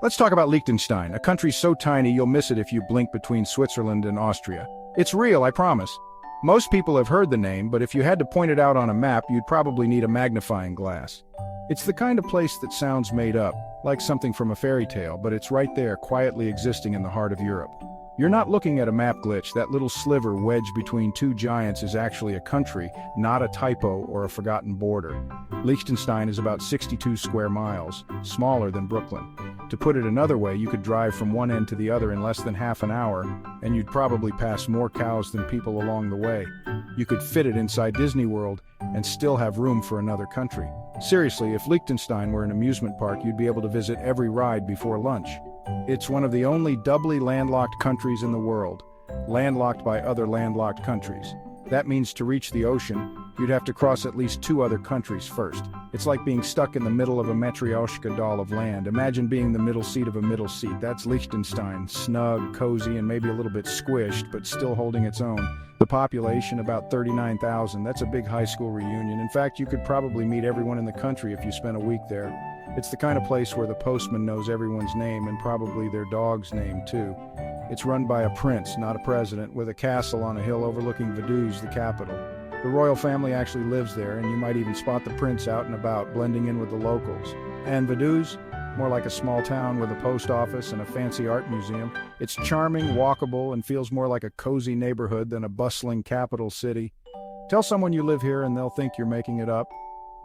Let's talk about Liechtenstein, a country so tiny you'll miss it if you blink between Switzerland and Austria. It's real, I promise. Most people have heard the name, but if you had to point it out on a map, you'd probably need a magnifying glass. It's the kind of place that sounds made up, like something from a fairy tale, but it's right there, quietly existing in the heart of Europe. You're not looking at a map glitch. That little sliver wedged between two giants is actually a country, not a typo or a forgotten border. Liechtenstein is about 62 square miles, smaller than Brooklyn. To put it another way, you could drive from one end to the other in less than half an hour, and you'd probably pass more cows than people along the way. You could fit it inside Disney World and still have room for another country. Seriously, if Liechtenstein were an amusement park, you'd be able to visit every ride before lunch. It's one of the only doubly landlocked countries in the world, landlocked by other landlocked countries. That means to reach the ocean, you'd have to cross at least two other countries first. It's like being stuck in the middle of a Matryoshka doll of land. Imagine being the middle seat of a middle seat. That's Liechtenstein, snug, cozy, and maybe a little bit squished, but still holding its own. The population, about 39,000. That's a big high school reunion. In fact, you could probably meet everyone in the country if you spent a week there. It's the kind of place where the postman knows everyone's name and probably their dog's name too. It's run by a prince, not a president, with a castle on a hill overlooking Vaduz, the capital. The royal family actually lives there, and you might even spot the prince out and about, blending in with the locals. And Vaduz? More like a small town with a post office and a fancy art museum. It's charming, walkable, and feels more like a cozy neighborhood than a bustling capital city. Tell someone you live here and they'll think you're making it up.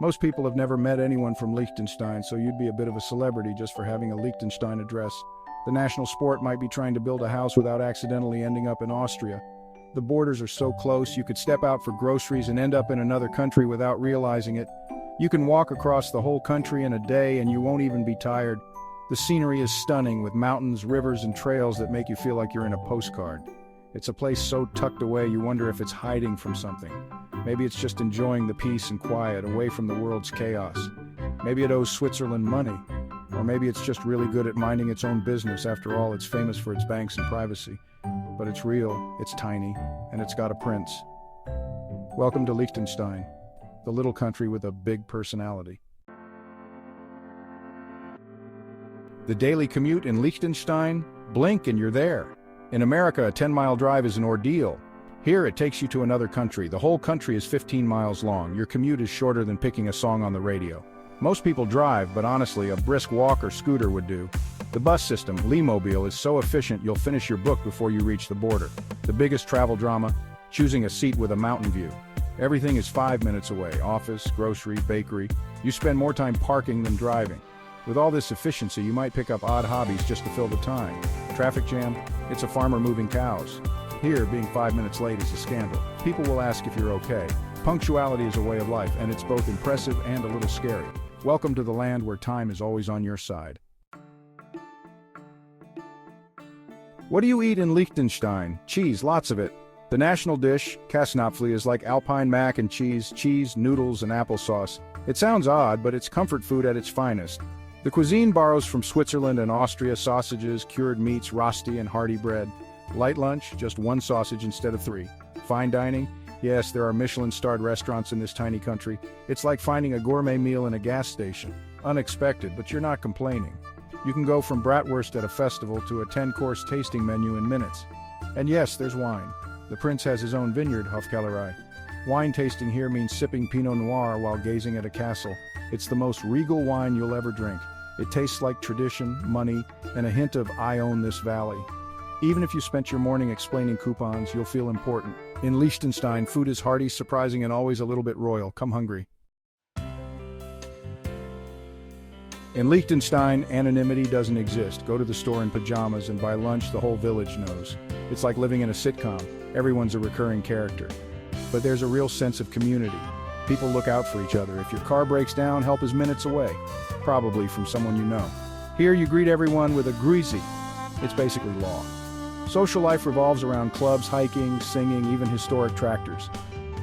Most people have never met anyone from Liechtenstein, so you'd be a bit of a celebrity just for having a Liechtenstein address. The national sport might be trying to build a house without accidentally ending up in Austria. The borders are so close, you could step out for groceries and end up in another country without realizing it. You can walk across the whole country in a day and you won't even be tired. The scenery is stunning, with mountains, rivers, and trails that make you feel like you're in a postcard. It's a place so tucked away you wonder if it's hiding from something. Maybe it's just enjoying the peace and quiet, away from the world's chaos. Maybe it owes Switzerland money. Or maybe it's just really good at minding its own business. After all, it's famous for its banks and privacy. But it's real, it's tiny, and it's got a prince. Welcome to Liechtenstein, the little country with a big personality. The daily commute in Liechtenstein? Blink and you're there. In America, a 10-mile drive is an ordeal. Here, it takes you to another country. The whole country is 15 miles long. Your commute is shorter than picking a song on the radio. Most people drive, but honestly, a brisk walk or scooter would do. The bus system, Leemobile, is so efficient you'll finish your book before you reach the border. The biggest travel drama? Choosing a seat with a mountain view. Everything is 5 minutes away. Office, grocery, bakery. You spend more time parking than driving. With all this efficiency, you might pick up odd hobbies just to fill the time. Traffic jam? It's a farmer moving cows. Here, being 5 minutes late is a scandal. People will ask if you're okay. Punctuality is a way of life, and it's both impressive and a little scary. Welcome to the land where time is always on your side. What do you eat in Liechtenstein? Cheese, lots of it. The national dish, Käsenapfel, is like Alpine mac and cheese, noodles, and applesauce. It sounds odd, but it's comfort food at its finest. The cuisine borrows from Switzerland and Austria: sausages, cured meats, rosti, and hearty bread. Light lunch, just one sausage instead of three. Fine dining? Yes, there are Michelin-starred restaurants in this tiny country. It's like finding a gourmet meal in a gas station. Unexpected, but you're not complaining. You can go from bratwurst at a festival to a 10-course tasting menu in minutes. And yes, there's wine. The prince has his own vineyard, Hofkellerei. Wine tasting here means sipping Pinot Noir while gazing at a castle. It's the most regal wine you'll ever drink. It tastes like tradition, money, and a hint of "I own this valley." Even if you spent your morning explaining coupons, you'll feel important. In Liechtenstein, food is hearty, surprising, and always a little bit royal. Come hungry. In Liechtenstein, anonymity doesn't exist. Go to the store in pajamas, and by lunch, the whole village knows. It's like living in a sitcom. Everyone's a recurring character. But there's a real sense of community. People look out for each other. If your car breaks down, help is minutes away. Probably from someone you know. Here, you greet everyone with a grüezi. It's basically law. Social life revolves around clubs, hiking, singing, even historic tractors.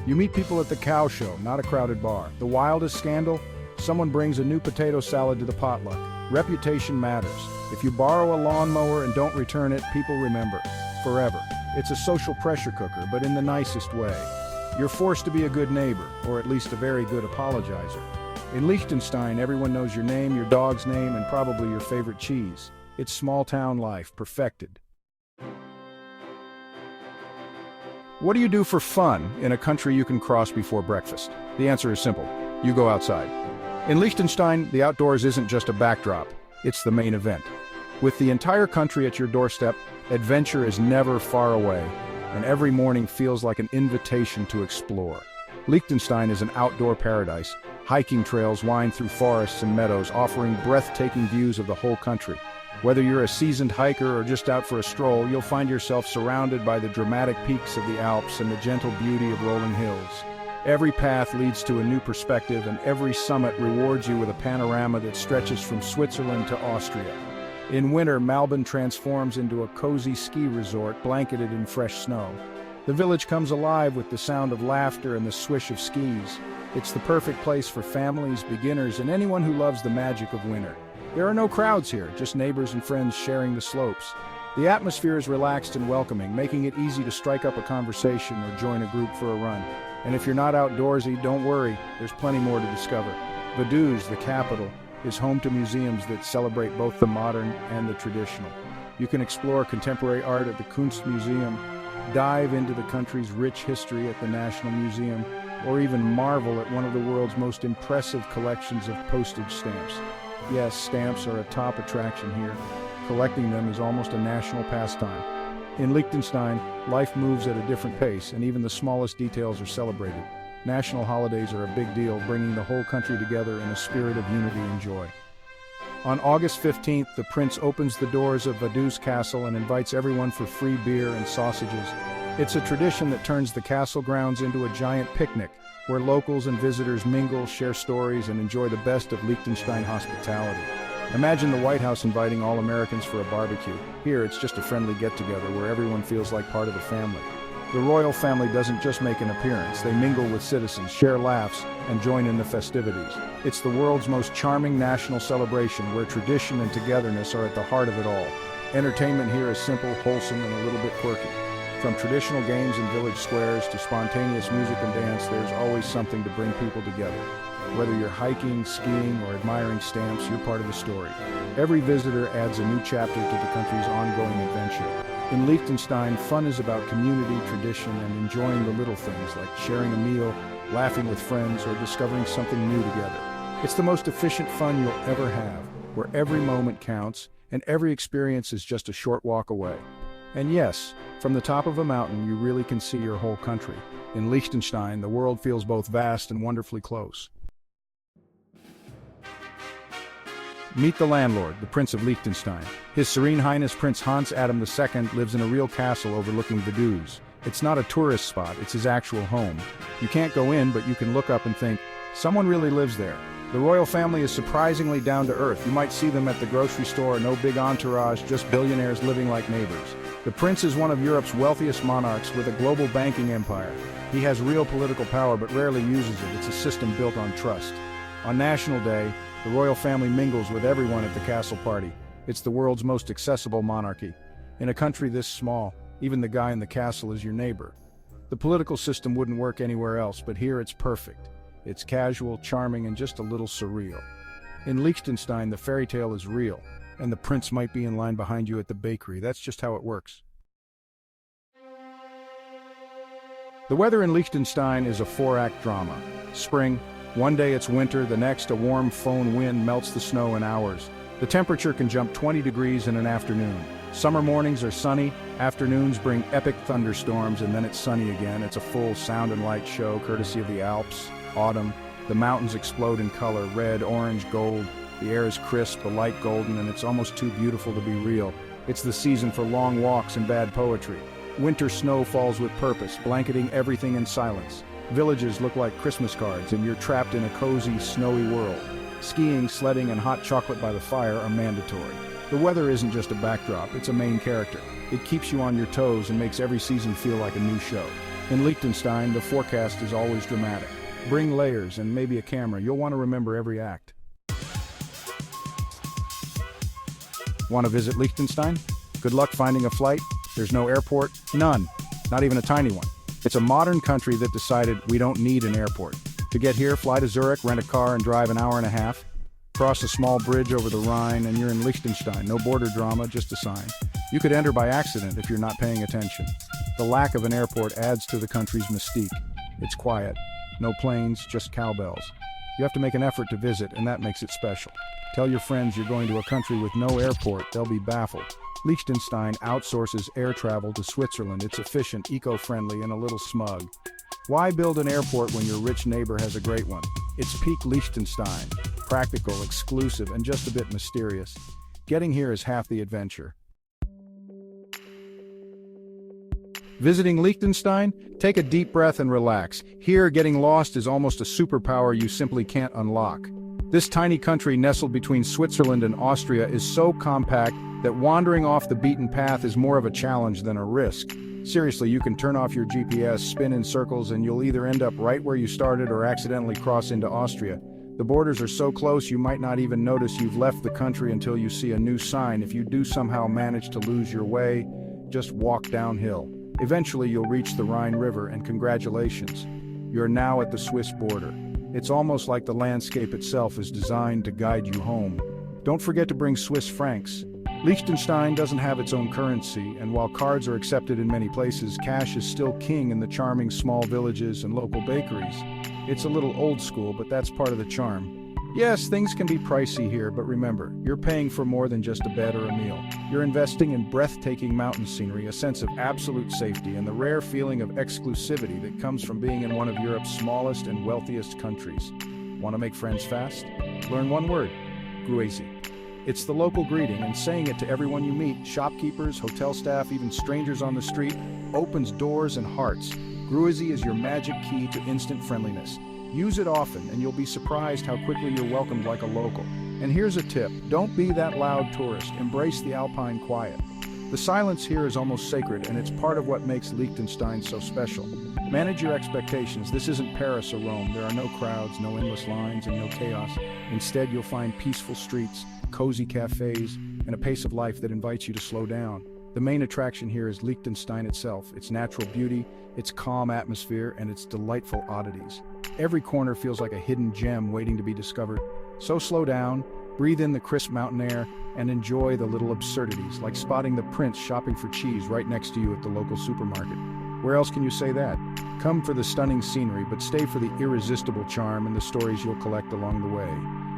You meet people at the cow show, not a crowded bar. The wildest scandal? Someone brings a new potato salad to the potluck. Reputation matters. If you borrow a lawnmower and don't return it, people remember. Forever. It's a social pressure cooker, but in the nicest way. You're forced to be a good neighbor, or at least a very good apologizer. In Liechtenstein, everyone knows your name, your dog's name, and probably your favorite cheese. It's small-town life, perfected. What do you do for fun in a country you can cross before breakfast? The answer is simple. You go outside. In Liechtenstein, the outdoors isn't just a backdrop, it's the main event. With the entire country at your doorstep, adventure is never far away, and every morning feels like an invitation to explore. Liechtenstein is an outdoor paradise. Hiking trails wind through forests and meadows, offering breathtaking views of the whole country. Whether you're a seasoned hiker or just out for a stroll, you'll find yourself surrounded by the dramatic peaks of the Alps and the gentle beauty of rolling hills. Every path leads to a new perspective, and every summit rewards you with a panorama that stretches from Switzerland to Austria. In winter, Malbin transforms into a cozy ski resort blanketed in fresh snow. The village comes alive with the sound of laughter and the swish of skis. It's the perfect place for families, beginners, and anyone who loves the magic of winter. There are no crowds here, just neighbors and friends sharing the slopes. The atmosphere is relaxed and welcoming, making it easy to strike up a conversation or join a group for a run. And if you're not outdoorsy, don't worry, there's plenty more to discover. Vaduz, the capital, is home to museums that celebrate both the modern and the traditional. You can explore contemporary art at the Kunstmuseum, dive into the country's rich history at the National Museum, or even marvel at one of the world's most impressive collections of postage stamps. Yes, stamps are a top attraction here. Collecting them is almost a national pastime. In Liechtenstein, life moves at a different pace, and even the smallest details are celebrated. National holidays are a big deal, bringing the whole country together in a spirit of unity and joy. On August 15th, the prince opens the doors of Vaduz Castle and invites everyone for free beer and sausages. It's a tradition that turns the castle grounds into a giant picnic, where locals and visitors mingle, share stories, and enjoy the best of Liechtenstein hospitality. Imagine the White House inviting all Americans for a barbecue. Here, it's just a friendly get-together where everyone feels like part of the family. The royal family doesn't just make an appearance, they mingle with citizens, share laughs, and join in the festivities. It's the world's most charming national celebration where tradition and togetherness are at the heart of it all. Entertainment here is simple, wholesome, and a little bit quirky. From traditional games in village squares to spontaneous music and dance, there's always something to bring people together. Whether you're hiking, skiing, or admiring stamps, you're part of the story. Every visitor adds a new chapter to the country's ongoing adventure. In Liechtenstein, fun is about community, tradition, and enjoying the little things like sharing a meal, laughing with friends, or discovering something new together. It's the most efficient fun you'll ever have, where every moment counts, and every experience is just a short walk away. And yes, from the top of a mountain, you really can see your whole country. In Liechtenstein, the world feels both vast and wonderfully close. Meet the landlord, the Prince of Liechtenstein. His Serene Highness Prince Hans Adam II lives in a real castle overlooking Vaduz. It's not a tourist spot, it's his actual home. You can't go in, but you can look up and think, someone really lives there. The royal family is surprisingly down to earth. You might see them at the grocery store, no big entourage, just billionaires living like neighbors. The prince is one of Europe's wealthiest monarchs with a global banking empire. He has real political power but rarely uses it. It's a system built on trust. On National Day, the royal family mingles with everyone at the castle party. It's the world's most accessible monarchy. In a country this small, even the guy in the castle is your neighbor. The political system wouldn't work anywhere else, but here it's perfect. It's casual, charming, and just a little surreal. In Liechtenstein, the fairy tale is real, and the prince might be in line behind you at the bakery. That's just how it works. The weather in Liechtenstein is a four-act drama. Spring, one day it's winter, the next a warm foehn wind melts the snow in hours. The temperature can jump 20 degrees in an afternoon. Summer mornings are sunny, afternoons bring epic thunderstorms, and then it's sunny again. It's a full sound and light show, courtesy of the Alps. Autumn, the mountains explode in color, red, orange, gold. The air is crisp, a light golden, and it's almost too beautiful to be real. It's the season for long walks and bad poetry. Winter snow falls with purpose, blanketing everything in silence. Villages look like Christmas cards, and you're trapped in a cozy, snowy world. Skiing, sledding, and hot chocolate by the fire are mandatory. The weather isn't just a backdrop, it's a main character. It keeps you on your toes and makes every season feel like a new show. In Liechtenstein, the forecast is always dramatic. Bring layers and maybe a camera. You'll want to remember every act. Want to visit Liechtenstein? Good luck finding a flight. There's no airport. None. Not even a tiny one. It's a modern country that decided we don't need an airport. To get here, fly to Zurich, rent a car, and drive an hour and a half. Cross a small bridge over the Rhine and you're in Liechtenstein. No border drama, just a sign. You could enter by accident if you're not paying attention. The lack of an airport adds to the country's mystique. It's quiet. No planes, just cowbells. You have to make an effort to visit, and that makes it special. Tell your friends you're going to a country with no airport, they'll be baffled. Liechtenstein outsources air travel to Switzerland. It's efficient, eco-friendly, and a little smug. Why build an airport when your rich neighbor has a great one? It's peak Liechtenstein. Practical, exclusive, and just a bit mysterious. Getting here is half the adventure. Visiting Liechtenstein? Take a deep breath and relax. Here, getting lost is almost a superpower you simply can't unlock. This tiny country nestled between Switzerland and Austria is so compact that wandering off the beaten path is more of a challenge than a risk. Seriously, you can turn off your GPS, spin in circles, and you'll either end up right where you started or accidentally cross into Austria. The borders are so close you might not even notice you've left the country until you see a new sign. If you do somehow manage to lose your way, just walk downhill. Eventually you'll reach the Rhine River, and congratulations, you're now at the Swiss border. It's almost like the landscape itself is designed to guide you home. Don't forget to bring Swiss francs. Liechtenstein doesn't have its own currency, and while cards are accepted in many places, cash is still king in the charming small villages and local bakeries. It's a little old school, but that's part of the charm. Yes, things can be pricey here, but remember, you're paying for more than just a bed or a meal. You're investing in breathtaking mountain scenery, a sense of absolute safety, and the rare feeling of exclusivity that comes from being in one of Europe's smallest and wealthiest countries. Want to make friends fast? Learn one word: Grüezi. It's the local greeting, and saying it to everyone you meet, shopkeepers, hotel staff, even strangers on the street, opens doors and hearts. Grüezi is your magic key to instant friendliness. Use it often, and you'll be surprised how quickly you're welcomed like a local. And here's a tip: don't be that loud tourist. Embrace the Alpine quiet. The silence here is almost sacred, and it's part of what makes Liechtenstein so special. Manage your expectations. This isn't Paris or Rome. There are no crowds, no endless lines, and no chaos. Instead, you'll find peaceful streets, cozy cafes, and a pace of life that invites you to slow down. The main attraction here is Liechtenstein itself, its natural beauty, its calm atmosphere, and its delightful oddities. Every corner feels like a hidden gem waiting to be discovered. So slow down, breathe in the crisp mountain air, and enjoy the little absurdities, like spotting the prince shopping for cheese right next to you at the local supermarket. Where else can you say that? Come for the stunning scenery, but stay for the irresistible charm and the stories you'll collect along the way.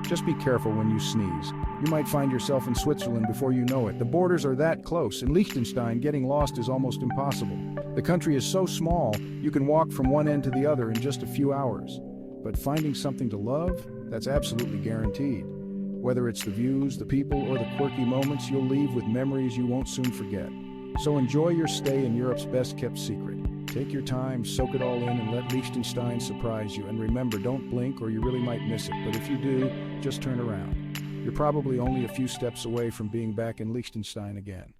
Just be careful when you sneeze. You might find yourself in Switzerland before you know it. The borders are that close. In Liechtenstein, getting lost is almost impossible. The country is so small, you can walk from one end to the other in just a few hours. But finding something to love, that's absolutely guaranteed. Whether it's the views, the people, or the quirky moments, you'll leave with memories you won't soon forget. So enjoy your stay in Europe's best-kept secret. Take your time, soak it all in, and let Liechtenstein surprise you. And remember, don't blink or you really might miss it. But if you do, just turn around. You're probably only a few steps away from being back in Liechtenstein again.